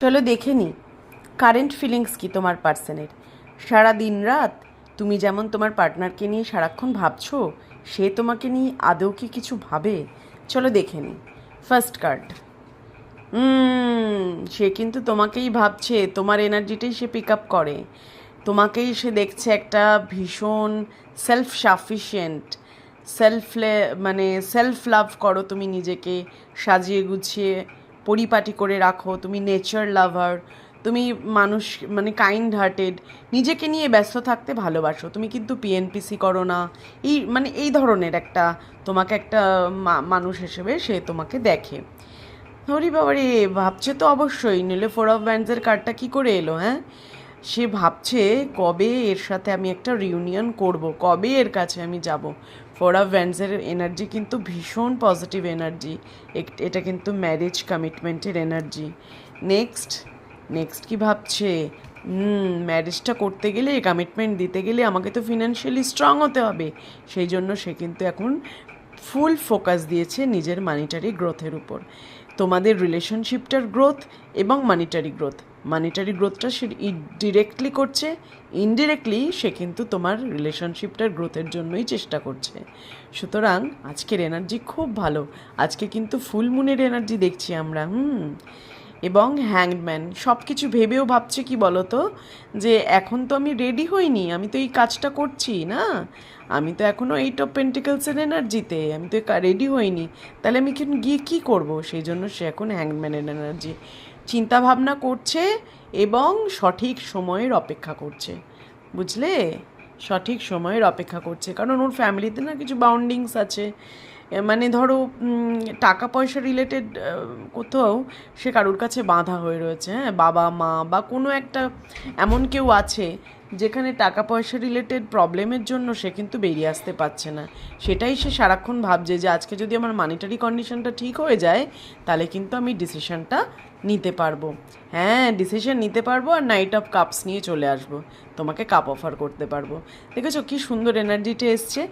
চলো দেখে নিই কারেন্ট ফিলিংস কি তোমার পার্সনের। সারা দিন রাত তুমি যেমন তোমার পার্টনারকে নিয়ে সারাক্ষণ ভাবছো, সে তোমাকে নিয়ে আদৌ কি কিছু ভাবে? চলো দেখে নিই। ফার্স্ট কার্ড, সে কিন্তু তোমাকেই ভাবছে, তোমার এনার্জিটাই সে পিক আপ করে। তোমাকেই সে দেখছে একটা ভীষণ সেলফ সাফিসিয়েন্ট, মানে সেলফ লাভ করো, তুমি নিজেকে সাজিয়ে গুছিয়ে পরিপাটি করে রাখো, তুমি নেচার লাভার, তুমি মানুষ মানে কাইন্ড হার্টেড, নিজেকে নিয়ে ব্যস্ত থাকতে ভালোবাসো। তুমি কিন্তু পিএনপিসি করো না, এই ধরনের একটা তোমাকে একটা মানুষ হিসেবে সে তোমাকে দেখে। হরি বাবা রে, ভাবছে তো অবশ্যই, নিলে ফোর অফ ব্যান্ডসের কার্ডটা কী করে এলো? হ্যাঁ, সে ভাবছে কবে এর সাথে আমি একটা রিউনিয়ন করব, কবে এর কাছে আমি যাব। ফোর অফ ব্যান্ডসের এনার্জি কিন্তু ভীষণ পজিটিভ এনার্জি, এটা কিন্তু ম্যারেজ কমিটমেন্টের এনার্জি। নেক্সট নেক্সট কি ভাবছে? ম্যারেজটা করতে গেলে, কমিটমেন্ট দিতে গেলে আমাকে তো ফিনান্সিয়ালি স্ট্রং হতে হবে। সেই জন্য সে কিন্তু এখন ফুল ফোকাস দিয়েছে নিজের মানিটারি গ্রোথের উপর। তোমাদের রিলেশনশিপটার গ্রোথ এবং মানিটারি গ্রোথটা সে ডিরেক্টলি করছে, ইনডিরেক্টলি সে কিন্তু তোমার রিলেশনশিপটার গ্রোথের জন্যই চেষ্টা করছে। সুতরাং আজকের এনার্জি খুব ভালো। আজকে কিন্তু ফুল মুনের এনার্জি দেখছি আমরা। এবং হ্যাংম্যান সব কিছু ভেবেও ভাবছে কি বলো তো, যে এখন তো আমি রেডি হইনি, আমি তো এই কাজটা করছি না, আমি তো এখনও এইট অফ পেন্টিকলসের এনার্জিতে, আমি তো রেডি হইনি, তাহলে আমি এখন গিয়ে কী করবো? সেই জন্য সে এখন হ্যাংম্যানের এনার্জি, চিন্তা ভাবনা করছে এবং সঠিক সময়ের অপেক্ষা করছে। বুঝলে? সঠিক সময়ের অপেক্ষা করছে, কারণ ওর ফ্যামিলিতে না কিছু বাউন্ডিংস আছে। মানে ধরো টাকা পয়সা রিলেটেড কোথাও সে কারোর কাছে বাঁধা হয়ে রয়েছে। হ্যাঁ, বাবা মা বা কোনো একটা এমন কেউ আছে যেখানে টাকা পয়সা রিলেটেড প্রবলেমের জন্য সে কিন্তু বেরিয়ে আসতে পারছে না। সেটাই সে সারাক্ষণ ভাবছে যে আজকে যদি আমার মানিটারি কন্ডিশনটা ঠিক হয়ে যায়, তাহলে কিন্তু আমি ডিসিশনটা নিতে পারবো। হ্যাঁ, ডিসিশন নিতে পারবো আর নাইট অফ কাপস নিয়ে চলে আসবো, তোমাকে কাপ অফার করতে পারবো। দেখেছো কি সুন্দর এনার্জিটা এসছে?